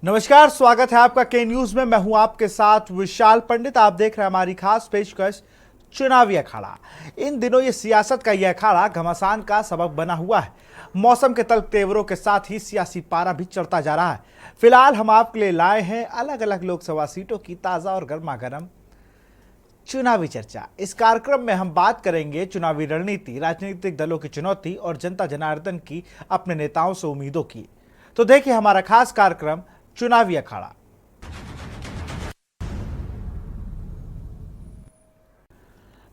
नमस्कार, स्वागत है आपका के न्यूज में। मैं हूं आपके साथ विशाल पंडित। आप देख रहे हैं हमारी खास पेशकश चुनावी अखाड़ा। इन दिनों ये सियासत का यह अखाड़ा घमासान का सबब बना हुआ है। मौसम के तल्ख तेवरों के साथ ही सियासी पारा भी चढ़ता जा रहा है। फिलहाल हम आपके लिए लाए हैं अलग अलग लोकसभा सीटों की ताजा और गर्मा गर्म चुनावी चर्चा। इस कार्यक्रम में हम बात करेंगे चुनावी रणनीति, राजनीतिक दलों की चुनौती और जनता जनार्दन की अपने नेताओं से उम्मीदों की। तो देखिए हमारा खास कार्यक्रम चुनावी अखाड़ा।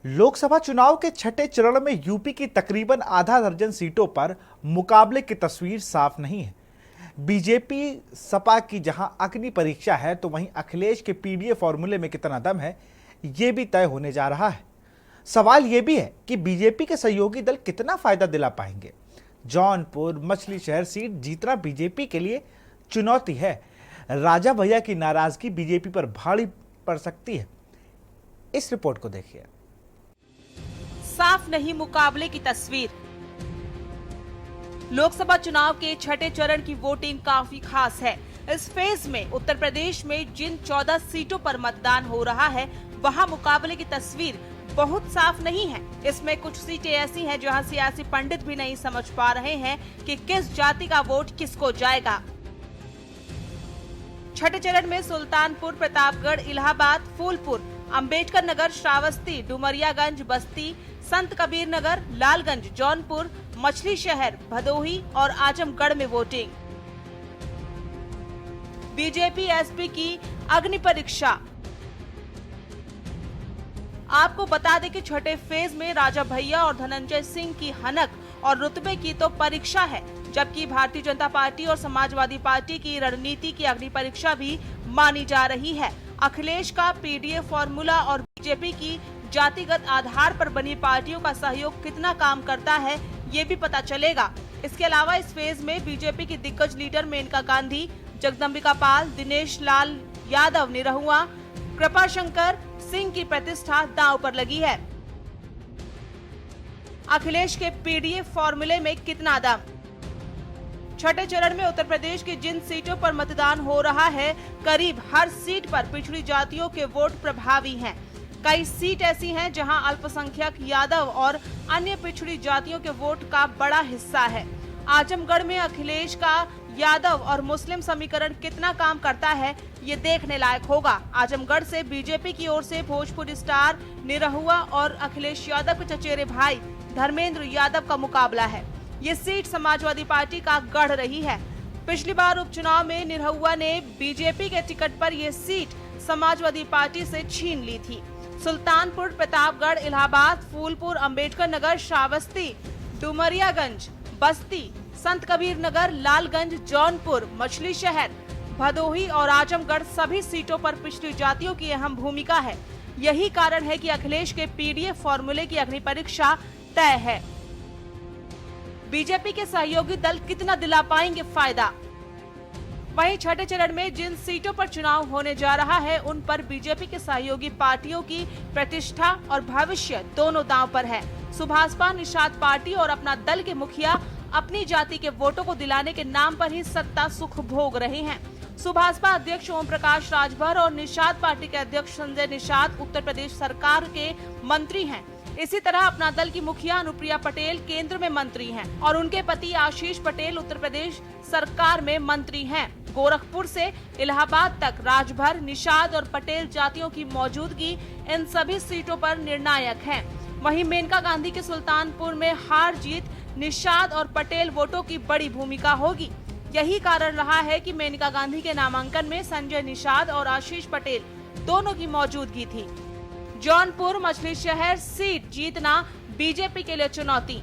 लोकसभा चुनाव के छठे चरण में यूपी की तकरीबन आधा दर्जन सीटों पर मुकाबले की तस्वीर साफ नहीं है। बीजेपी सपा की जहां अग्नि परीक्षा है, तो वहीं अखिलेश के पीडीए फॉर्मूले में कितना दम है, यह भी तय होने जा रहा है। सवाल यह भी है कि बीजेपी के सहयोगी दल कितना फायदा दिला पाएंगे। जौनपुर मछली शहर सीट जीतना बीजेपी के लिए चुनौती है। राजा भैया की नाराजगी बीजेपी पर भारी पड़ सकती है। इस रिपोर्ट को देखिए। साफ नहीं मुकाबले की तस्वीर। लोकसभा चुनाव के छठे चरण की वोटिंग काफी खास है। इस फेज में उत्तर प्रदेश में जिन 14 सीटों पर मतदान हो रहा है, वहां मुकाबले की तस्वीर बहुत साफ नहीं है। इसमें कुछ सीटें ऐसी हैं जहां सियासी पंडित भी नहीं समझ पा रहे हैं कि किस जाति का वोट किसको जाएगा। छठे चरण में सुल्तानपुर, प्रतापगढ़, इलाहाबाद, फूलपुर, अंबेडकर नगर, श्रावस्ती, डुमरियागंज, बस्ती, संत कबीर नगर, लालगंज, जौनपुर, मछली शहर, भदोही और आजमगढ़ में वोटिंग। बीजेपी एसपी की अग्नि परीक्षा। आपको बता दें कि छठे फेज में राजा भैया और धनंजय सिंह की हनक और रुतबे की तो परीक्षा है, जबकि भारतीय जनता पार्टी और समाजवादी पार्टी की रणनीति की अग्नि परीक्षा भी मानी जा रही है। अखिलेश का पीडीए फॉर्मूला और बीजेपी की जातिगत आधार पर बनी पार्टियों का सहयोग कितना काम करता है, ये भी पता चलेगा। इसके अलावा इस फेज में बीजेपी की दिग्गज लीडर मेनका गांधी, जगदम्बिका पाल, दिनेश लाल यादव निरहुआ, कृपाशंकर सिंह की प्रतिष्ठा दांव पर लगी है। अखिलेश के पीडीए फॉर्मूले में कितना दम। छठे चरण में उत्तर प्रदेश की जिन सीटों पर मतदान हो रहा है, करीब हर सीट पर पिछड़ी जातियों के वोट प्रभावी हैं। कई सीट ऐसी हैं जहां अल्पसंख्यक यादव और अन्य पिछड़ी जातियों के वोट का बड़ा हिस्सा है। आजमगढ़ में अखिलेश का यादव और मुस्लिम समीकरण कितना काम करता है, ये देखने लायक होगा। आजमगढ़ से बीजेपी की ओर से भोजपुरी स्टार निरहुआ और अखिलेश यादव के चचेरे भाई धर्मेंद्र यादव का मुकाबला है। ये सीट समाजवादी पार्टी का गढ़ रही है। पिछली बार उपचुनाव में निरहुआ ने बीजेपी के टिकट पर यह सीट समाजवादी पार्टी से छीन ली थी। सुल्तानपुर, प्रतापगढ़, इलाहाबाद, फूलपुर, अंबेडकर नगर, श्रावस्ती, डुमरियागंज, बस्ती, संत कबीर नगर, लालगंज, जौनपुर, मछली शहर, भदोही और आजमगढ़ सभी सीटों पर पिछड़ी जातियों की अहम भूमिका है। यही कारण है कि अखिलेश के पीडीए फॉर्मूले की अग्नि परीक्षा तय है। बीजेपी के सहयोगी दल कितना दिला पाएंगे फायदा। वहीं छठे चरण में जिन सीटों पर चुनाव होने जा रहा है, उन पर बीजेपी के सहयोगी पार्टियों की प्रतिष्ठा और भविष्य दोनों दांव पर है। सुभाषपा निषाद पार्टी और अपना दल के मुखिया अपनी जाति के वोटों को दिलाने के नाम पर ही सत्ता सुख भोग रहे हैं। सुभाषपा अध्यक्ष ओम प्रकाश राजभर और निषाद पार्टी के अध्यक्ष संजय निषाद उत्तर प्रदेश सरकार के मंत्री हैं। इसी तरह अपना दल की मुखिया अनुप्रिया पटेल केंद्र में मंत्री हैं और उनके पति आशीष पटेल उत्तर प्रदेश सरकार में मंत्री हैं। गोरखपुर से इलाहाबाद तक राजभर, निषाद और पटेल जातियों की मौजूदगी इन सभी सीटों पर निर्णायक है। वहीं मेनका गांधी के सुल्तानपुर में हार जीत निषाद और पटेल वोटों की बड़ी भूमिका होगी। यही कारण रहा है कि मेनका गांधी के नामांकन में संजय निषाद और आशीष पटेल दोनों की मौजूदगी थी। जौनपुर मछली शहर सीट जीतना बीजेपी के लिए चुनौती।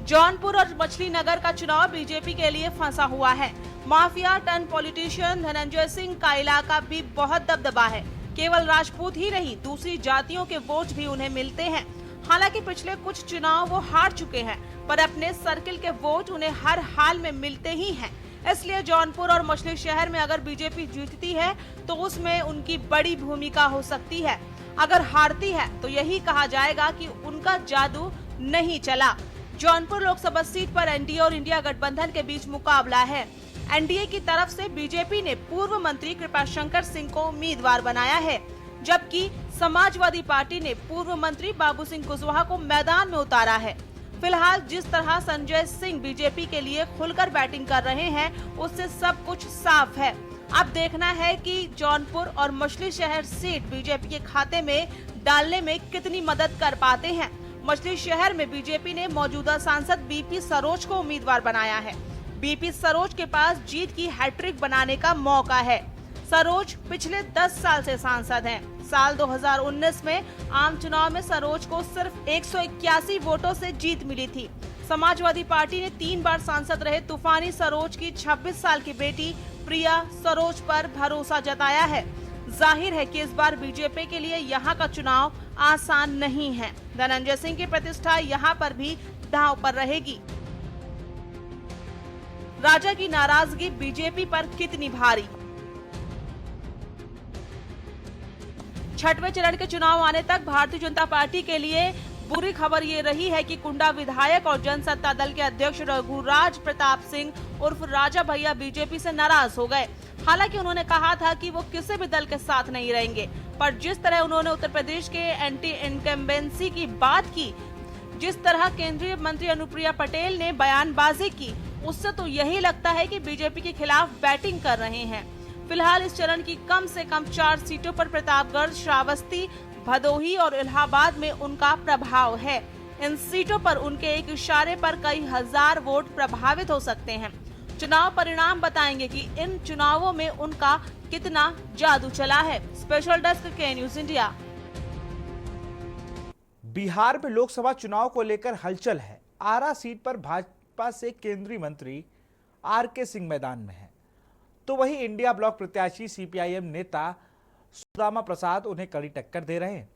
जौनपुर और मछली नगर का चुनाव बीजेपी के लिए फंसा हुआ है। Mafia turn politician Dhananjay Singh का इलाका भी बहुत दबदबा है। केवल राजपूत ही नहीं, दूसरी जातियों के वोट भी उन्हें मिलते हैं। हालांकि पिछले कुछ चुनाव वो हार चुके हैं, पर अपने सर्किल के वोट उन्हें हर हाल में मिलते ही हैं। इसलिए जौनपुर और मछली शहर में अगर बीजेपी जीतती है तो उसमें उनकी बड़ी भूमिका हो सकती है। अगर हारती है तो यही कहा जाएगा कि उनका जादू नहीं चला। जौनपुर लोकसभा सीट पर एनडीए और इंडिया गठबंधन के बीच मुकाबला है। एनडीए की तरफ से बीजेपी ने पूर्व मंत्री कृपाशंकर सिंह को उम्मीदवार बनाया है, जबकि समाजवादी पार्टी ने पूर्व मंत्री बाबू सिंह कुशवाहा को मैदान में उतारा है। फिलहाल जिस तरह संजय सिंह बीजेपी के लिए खुलकर बैटिंग कर रहे हैं, उससे सब कुछ साफ है। अब देखना है कि जौनपुर और मछली शहर सीट बीजेपी के खाते में डालने में कितनी मदद कर पाते हैं। मछली शहर में बीजेपी ने मौजूदा सांसद बीपी सरोज को उम्मीदवार बनाया है। बीपी सरोज के पास जीत की हैट्रिक बनाने का मौका है। सरोज पिछले 10 साल से सांसद हैं। साल 2019 में आम चुनाव में सरोज को सिर्फ 181 वोटों से जीत मिली थी। समाजवादी पार्टी ने 3 बार सांसद रहे तूफानी सरोज की 26 साल की बेटी प्रिया सरोज पर भरोसा जताया है। जाहिर है कि इस बार बीजेपी के लिए यहां का चुनाव आसान नहीं है। धनंजय सिंह की प्रतिष्ठा यहां पर भी दांव पर रहेगी। राजा की नाराजगी बीजेपी पर कितनी भारी? छठवें चरण के चुनाव आने तक भारतीय जनता पार्टी के लिए बुरी खबर ये रही है कि कुंडा विधायक और जनसत्ता दल के अध्यक्ष रघुराज प्रताप सिंह उर्फ राजा भैया बीजेपी से नाराज हो गए। हालांकि उन्होंने कहा था कि वो किसी भी दल के साथ नहीं रहेंगे, पर जिस तरह उन्होंने उत्तर प्रदेश के एंटी इनकम्बेंसी की बात की, जिस तरह केंद्रीय मंत्री अनुप्रिया पटेल ने बयानबाजी की, उससे तो यही लगता है कि बीजेपी के खिलाफ बैटिंग कर रहे हैं। फिलहाल इस चरण की कम से कम 4 सीटों पर प्रतापगढ़, श्रावस्ती, भदोही और इलाहाबाद में उनका प्रभाव है। इन सीटों पर उनके एक इशारे पर कई हजार वोट प्रभावित हो सकते हैं। चुनाव परिणाम बताएंगे कि इन चुनावों में उनका कितना जादू चला है। स्पेशल डेस्क के न्यूज इंडिया। बिहार में लोकसभा चुनाव को लेकर हलचल है। आरा सीट पर भाजपा से केंद्रीय मंत्री आरके सिंह मैदान में है, तो वहीं इंडिया ब्लॉक प्रत्याशी सीपीआईएम नेता सुदामा प्रसाद उन्हें कड़ी टक्कर दे रहे हैं।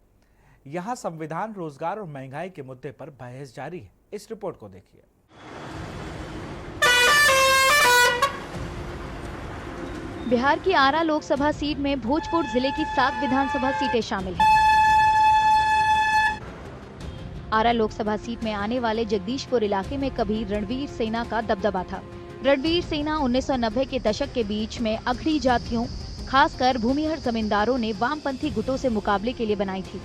यहां संविधान, रोजगार और महंगाई के मुद्दे पर बहस जारी है। इस रिपोर्ट को देखिए। बिहार की आरा लोकसभा सीट में भोजपुर जिले की 7 विधानसभा सीटें शामिल हैं। आरा लोकसभा सीट में आने वाले जगदीशपुर इलाके में कभी रणवीर सेना का दबदबा था। रणवीर सेना 1990 के दशक के बीच में अगड़ी जातियों, खासकर भूमिहर जमींदारों ने वामपंथी गुटों से मुकाबले के लिए बनाई थी।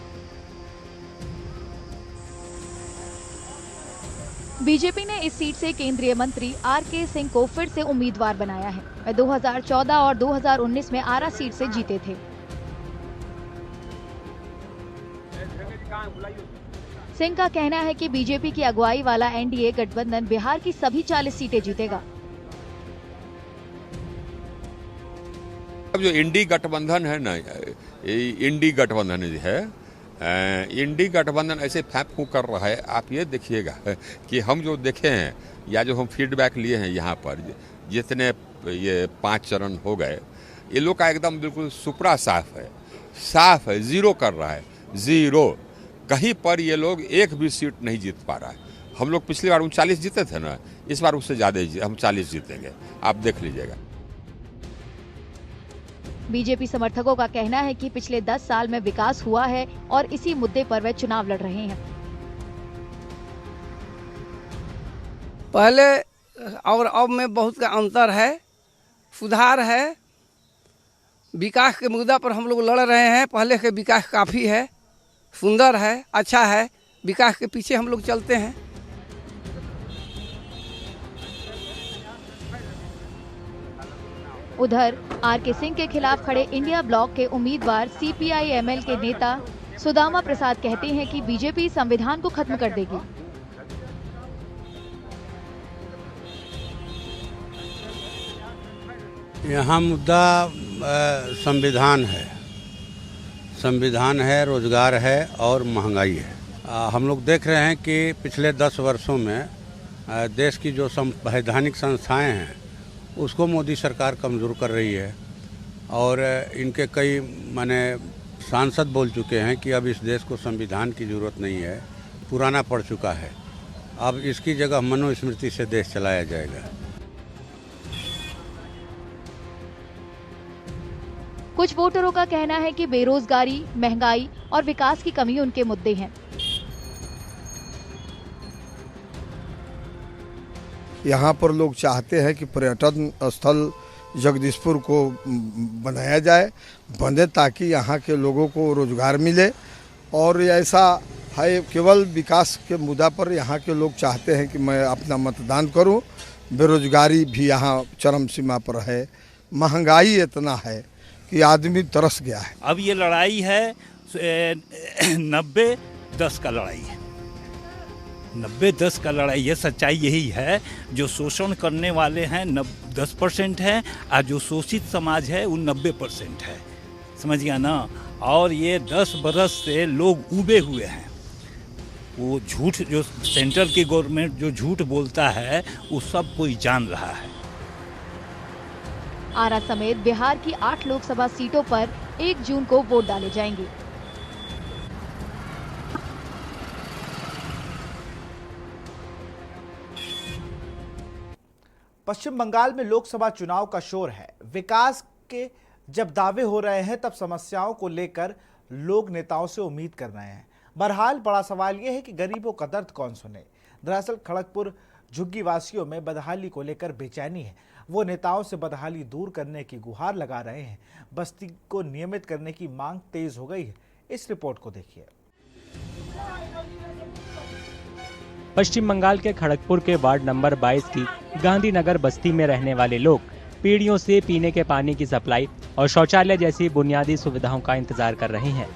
बीजेपी ने इस सीट से केंद्रीय मंत्री आरके सिंह को फिर से उम्मीदवार बनाया है। वे 2014 और 2019 में आरा सीट से जीते थे। सिंह का कहना है कि बीजेपी की अगुवाई वाला एनडीए गठबंधन बिहार की सभी 40 सीटें जीतेगा। अब जो इंडी गठबंधन है ना, इंडी गठबंधन है, इंडी गठबंधन ऐसे फैंप कर रहा है। आप ये देखिएगा कि हम जो देखे हैं या जो हम फीडबैक लिए हैं यहाँ पर, जितने ये 5 चरण हो गए, ये लोग का एकदम बिल्कुल सुपरा साफ है, जीरो कर रहा है, जीरो। कहीं पर ये लोग एक भी सीट नहीं जीत पा रहा है। हम लोग पिछली बार 39 जीते थे ना, इस बार उससे ज़्यादा हम 40 जीतेंगे, आप देख लीजिएगा। बीजेपी समर्थकों का कहना है कि पिछले 10 साल में विकास हुआ है और इसी मुद्दे पर वे चुनाव लड़ रहे हैं। पहले और अब में बहुत का अंतर है, सुधार है। विकास के मुद्दा पर हम लोग लड़ रहे हैं। पहले के विकास काफ़ी है, सुंदर है, अच्छा है। विकास के पीछे हम लोग चलते हैं। उधर आरके सिंह के खिलाफ खड़े इंडिया ब्लॉक के उम्मीदवार सीपीआईएमएल के नेता सुदामा प्रसाद कहते हैं कि बीजेपी संविधान को खत्म कर देगी। यहाँ मुद्दा संविधान है, रोजगार है और महंगाई है। हम लोग देख रहे हैं कि पिछले 10 वर्षों में देश की जो संवैधानिक संस्थाएं हैं उसको मोदी सरकार कमज़ोर कर रही है और इनके कई सांसद बोल चुके हैं कि अब इस देश को संविधान की ज़रूरत नहीं है, पुराना पड़ चुका है, अब इसकी जगह मनुस्मृति से देश चलाया जाएगा। कुछ वोटरों का कहना है कि बेरोजगारी, महंगाई और विकास की कमी उनके मुद्दे हैं। यहाँ पर लोग चाहते हैं कि पर्यटन स्थल जगदीशपुर को बनाया जाए, बने, ताकि यहाँ के लोगों को रोजगार मिले। और ऐसा है, केवल विकास के मुद्दा पर यहाँ के लोग चाहते हैं कि मैं अपना मतदान करूं। बेरोजगारी भी यहाँ चरम सीमा पर है, महंगाई इतना है कि आदमी तरस गया है। अब ये लड़ाई है 90-10 का लड़ाई है, 90-10 का लड़ाई है। सच्चाई यही है, जो शोषण करने वाले हैं 10% है और जो शोषित समाज है वो 90% है, समझ गया ना। और ये 10 बरस से लोग उबे हुए हैं। वो झूठ जो सेंटर की गवर्नमेंट जो झूठ बोलता है वो सब कोई जान रहा है। आरा समेत बिहार की 8 लोकसभा सीटों पर 1 जून को वोट डाले जाएंगे। पश्चिम बंगाल में लोकसभा चुनाव का शोर है। विकास के जब दावे हो रहे हैं, तब समस्याओं को लेकर लोग नेताओं से उम्मीद कर रहे हैं। बहरहाल बड़ा सवाल यह है कि गरीबों का दर्द कौन सुने। दरअसल खड़गपुर झुग्गी वासियों में बदहाली को लेकर बेचैनी है। वो नेताओं से बदहाली दूर करने की गुहार लगा रहे हैं। बस्ती को नियमित करने की मांग तेज हो गई है। इस रिपोर्ट को देखिए। पश्चिम बंगाल के खड़गपुर के वार्ड नंबर 22 की गांधीनगर बस्ती में रहने वाले लोग पीढ़ियों से पीने के पानी की सप्लाई और शौचालय जैसी बुनियादी सुविधाओं का इंतजार कर रहे हैं।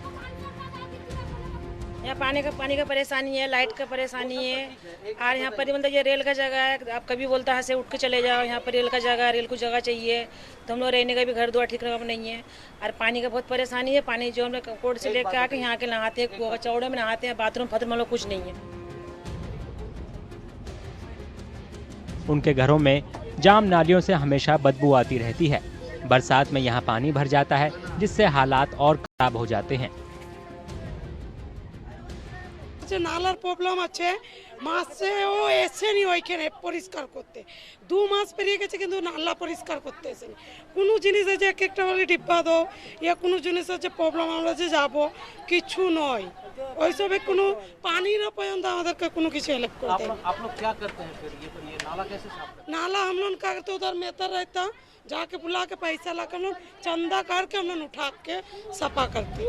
यहाँ पानी का परेशानी है, लाइट का परेशानी है, और यहाँ पर मतलब ये रेल का जगह है। आप कभी बोलता है से उठ के चले जाओ, यहाँ पर रेल का जगह, रेल को जगह चाहिए, तो हम लोग रहने का भी घर द्वार ठीक नहीं है। और पानी का बहुत परेशानी है। पानी जो हम लोग कोर्ट से लेकर आके यहाँ के नहाते हैं, चौड़े में नहाते हैं, बाथरूम फथरूम हम लोग कुछ नहीं है। उनके घरों में जाम नालियों से हमेशा बदबू आती रहती है। बरसात में यहाँ पानी भर जाता है, जिससे हालात और खराब हो जाते हैं। নালার প্রবলেম আছে, মাসেও এসেনি ওইখানে পরিষ্কার করতে। 2 মাস পেরিয়ে গেছে কিন্তু নালা পরিষ্কার করতে এসেনি। কোনো জিনিসে যে একটা বলে ডিব্বা দাও, ইয়া কোনো জিনিসের যে প্রবলেম আমরা যে যাব কিছু নয়, ওইসবে কোনো পানি না পর্যন্ত আমাদেরকে কোনো কিছু হেল্প করতে। आप लोग क्या करते हैं फिर? ये नाला कैसे साफ करते हैं? नाला हम लोग करते उधर मेहतर रहता, जाके बुला के पैसा ला कर चंदा करके हम लोग उठा के सफा करते।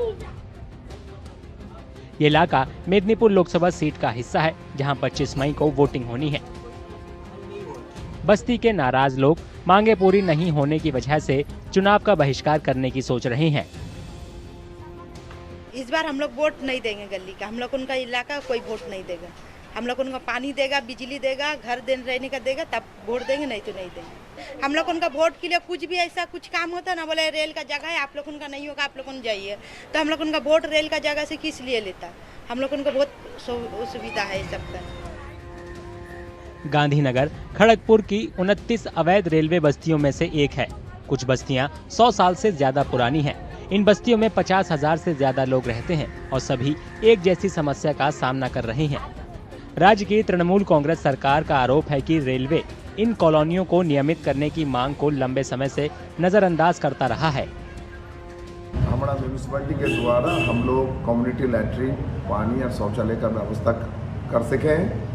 ये इलाका मेदिनीपुर लोकसभा सीट का हिस्सा है, जहां 25 मई को वोटिंग होनी है। बस्ती के नाराज लोग मांगे पूरी नहीं होने की वजह से चुनाव का बहिष्कार करने की सोच रहे हैं। इस बार हम लोग वोट नहीं देंगे गली का, हम लोग उनका इलाका कोई वोट नहीं देगा। हम लोग उनका पानी देगा, बिजली देगा, घर रहने का देगा, तब वोट देंगे, नहीं तो नहीं देंगे। हम लोग उनका वोट के लिए कुछ भी ऐसा कुछ काम होता ना, बोले रेल का जगह है, आप लोग उनका नहीं होगा, आप लोग उन जाइए, तो हम लोग उनका वोट रेल का जगह से किस लिए लेता। हम लोग उनको बहुत सुविधा है इस सबका। गांधीनगर खड़गपुर की 29 अवैध रेलवे बस्तियों में से एक है। कुछ बस्तियां 100 साल से ज्यादा पुरानी हैं। इन बस्तियों में 50,000 से ज्यादा लोग रहते हैं और सभी एक जैसी समस्या का सामना कर रहे हैं। राज्य की तृणमूल कांग्रेस सरकार का आरोप है कि रेलवे इन कॉलोनियों को नियमित करने की मांग को लंबे समय से नजरअंदाज करता रहा है। हमारा म्यूनिसिपैलिटी के द्वारा हम लोग कम्युनिटी लैट्रिन, पानी और शौचालय का व्यवस्था कर सके हैं।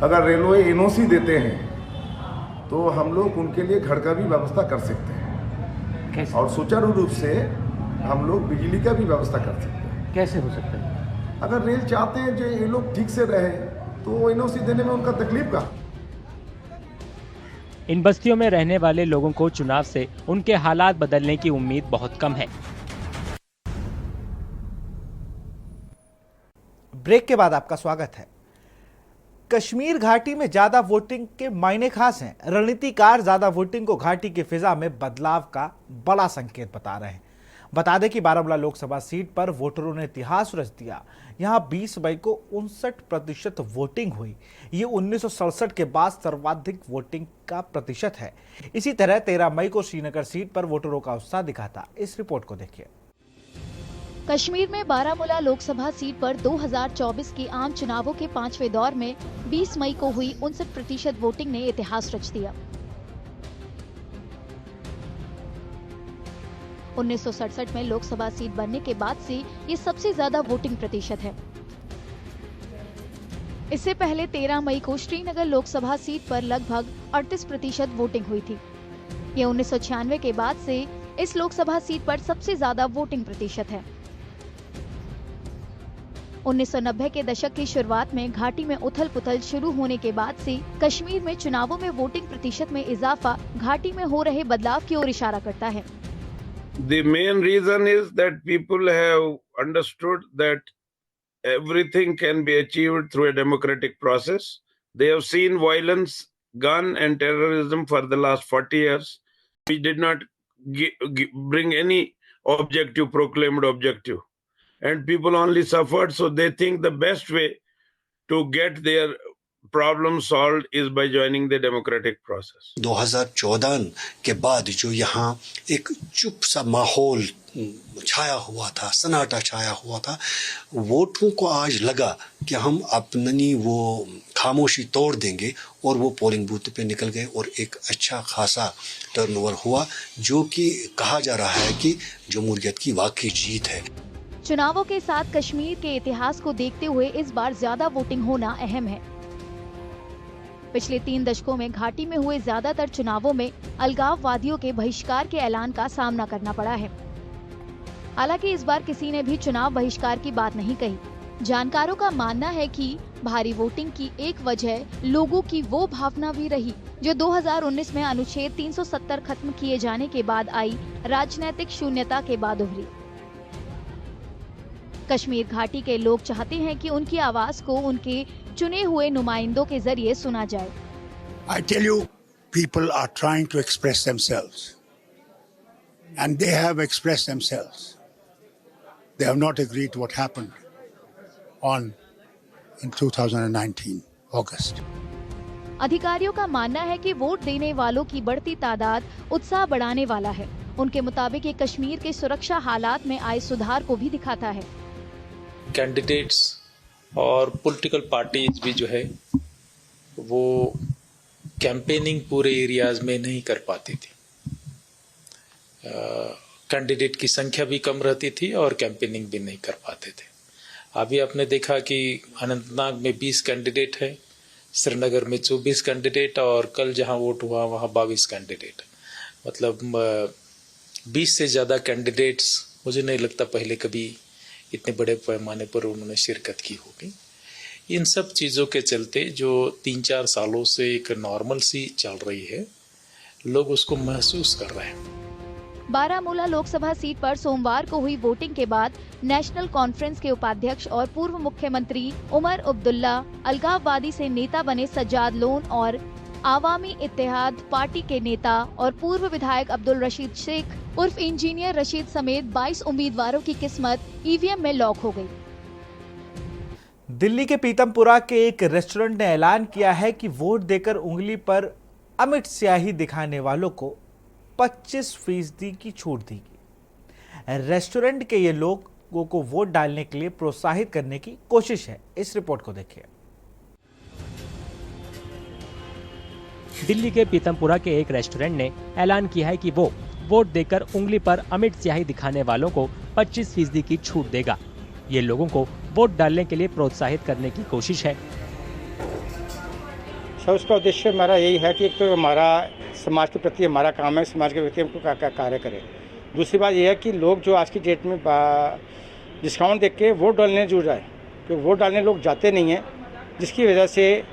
अगर रेलवे एनओसी देते हैं तो हम लोग उनके लिए घर का भी व्यवस्था कर सकते हैं और सुचारू रूप से हम लोग बिजली का भी व्यवस्था कर सकते हैं। कैसे हो सकता है? अगर रेल चाहते हैं जो ये लोग ठीक से रहे तो एनओसी देने में उनका तकलीफ का। इन बस्तियों में रहने वाले लोगों को चुनाव से उनके हालात बदलने की उम्मीद बहुत कम है। ब्रेक के बाद आपका स्वागत है। कश्मीर घाटी में ज्यादा वोटिंग के मायने खास हैं। रणनीतिकार ज्यादा वोटिंग को घाटी की फिजा में बदलाव का बड़ा संकेत बता रहे हैं। बता दें कि बारामूला लोकसभा सीट पर वोटरों ने इतिहास रच दिया। यहां 20 मई को 59% वोटिंग हुई। ये 1967 के बाद सर्वाधिक वोटिंग का प्रतिशत है। इसी तरह 13 मई को श्रीनगर सीट पर वोटरों का उत्साह दिखा था। इस रिपोर्ट को देखिए। कश्मीर में बारामूला लोकसभा सीट पर 2024 के आम चुनावों के 5वें दौर में 20 मई को हुई 59% वोटिंग ने इतिहास रच दिया। 1967 में लोकसभा सीट बनने के बाद से ये सबसे ज्यादा वोटिंग प्रतिशत है। इससे पहले 13 मई को श्रीनगर लोकसभा सीट पर लगभग 38% वोटिंग हुई थी। ये 1996 के बाद से इस लोकसभा सीट पर सबसे ज्यादा वोटिंग प्रतिशत है। 1990 के दशक की शुरुआत में घाटी में उथल पुथल शुरू होने के बाद से कश्मीर में चुनावों में वोटिंग प्रतिशत में इजाफा घाटी में हो रहे बदलाव की ओर इशारा करता है। The main reason is that people have understood that everything can be achieved through a democratic process. They have seen violence, gun and terrorism for the last 40 years. We did not bring any objective, proclaimed objective. And people only suffered, so they think the best way to get their problem solved is by joining the democratic process. 2014 के बाद जो यहाँ एक चुप सा माहौल छाया हुआ था, सन्नाटा छाया हुआ था, वोटरों को आज लगा कि हम अपनी वो खामोशी तोड़ देंगे और वो पोलिंग बूथ पे निकल गए और एक अच्छा खासा टर्नओवर हुआ, जो कि कहा जा रहा है कि जमहूरियत की वाकई जीत है। चुनावों के साथ कश्मीर के इतिहास को देखते हुए इस बार ज्यादा वोटिंग होना अहम है। पिछले 3 दशकों में घाटी में हुए ज्यादातर चुनावों में अलगाववादियों के बहिष्कार के ऐलान का सामना करना पड़ा है। हालांकि इस बार किसी ने भी चुनाव बहिष्कार की बात नहीं कही। जानकारों का मानना है कि भारी वोटिंग की एक वजह लोगों की वो भावना भी रही जो 2019 में अनुच्छेद 370 खत्म किए जाने के बाद आई राजनीतिक शून्यता के बाद उभरी। कश्मीर घाटी के लोग चाहते हैं कि उनकी आवाज को उनके चुने हुए नुमाइंदों के जरिए सुना जाए। I tell you, people are trying to express themselves, and they have expressed themselves. They have not agreed to what happened in 2019 August. अधिकारियों का मानना है कि वोट देने वालों की बढ़ती तादाद उत्साह बढ़ाने वाला है। उनके मुताबिक ये कश्मीर के सुरक्षा हालात में आए सुधार को भी दिखाता है। कैंडिडेट्स और पॉलिटिकल पार्टीज भी जो है वो कैंपेनिंग पूरे एरियाज में नहीं कर पाती थी। कैंडिडेट की संख्या भी कम रहती थी और कैंपेनिंग भी नहीं कर पाते थे। अभी आपने देखा कि अनंतनाग में 20 कैंडिडेट है, श्रीनगर में 24 कैंडिडेट और कल जहां वोट हुआ वहां 22 कैंडिडेट। मतलब 20 से ज़्यादा कैंडिडेट्स मुझे नहीं लगता पहले कभी इतने बड़े पैमाने पर उन्होंने शिरकत की होगी। इन सब चीज़ों के चलते जो 3-4 सालों से एक नॉर्मल सी चल रही है, लोग उसको महसूस कर रहे हैं। बारामूला लोकसभा सीट पर सोमवार को हुई वोटिंग के बाद नेशनल कॉन्फ्रेंस के उपाध्यक्ष और पूर्व मुख्यमंत्री उमर अब्दुल्ला, अलगाववादी से नेता बने सज्जाद लोन और आवामी इत्तेहाद पार्टी के नेता और पूर्व विधायक अब्दुल रशीद शेख उर्फ इंजीनियर रशीद समेत 22 उम्मीदवारों की किस्मत ईवीएम में लॉक हो गई। दिल्ली के पीतमपुरा के एक रेस्टोरेंट ने ऐलान किया है कि वोट देकर उंगली पर अमिट स्याही दिखाने वालों को 25% की छूट दी गई। रेस्टोरेंट के ये लोगों को वोट डालने के लिए प्रोत्साहित करने की कोशिश है। इस रिपोर्ट को देखिए। दिल्ली के पीतमपुरा के एक रेस्टोरेंट ने ऐलान किया है कि वो वोट देकर उंगली पर अमिट स्याही दिखाने वालों को 25% की छूट देगा। ये लोगों को वोट डालने के लिए प्रोत्साहित करने की कोशिश है। सर, उसका उद्देश्य हमारा यही है कि एक तो हमारा समाज के प्रति हमारा काम है, समाज के प्रति हमको क्या कार्य करें। दूसरी बात यह है कि लोग जो आज की डेट में डिस्काउंट देख के वोट डालने जुड़ रहा है, क्योंकि वोट डालने लोग जाते नहीं हैं, जिसकी वजह से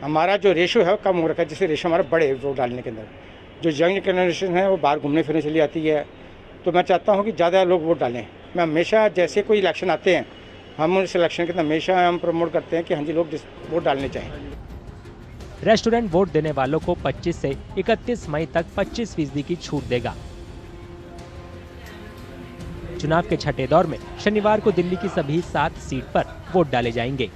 हमारा जो रेशो है वो कम हो रखा है, जिससे रेशो हमारा बढ़े वोट डालने के अंदर। जो यंग जनरेशन है वो बाहर घूमने फिरने चली आती है, तो मैं चाहता हूँ कि ज़्यादा लोग वोट डालें। मैं हमेशा जैसे कोई इलेक्शन आते हैं, हम उस इलेक्शन के अंदर हमेशा हम प्रमोट करते हैं कि हाँ जी लोग वोट डालने चाहिए। रेस्टोरेंट वोट देने वालों को 25 से 31 मई तक 25% की छूट देगा। चुनाव के छठे दौर में शनिवार को दिल्ली की सभी 7 सीट पर वोट डाले जाएंगे।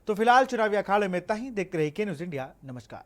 तो फिलहाल चुनावी अखाड़े में इतना ही। देखते रहिए के न्यूज़ इंडिया। नमस्कार।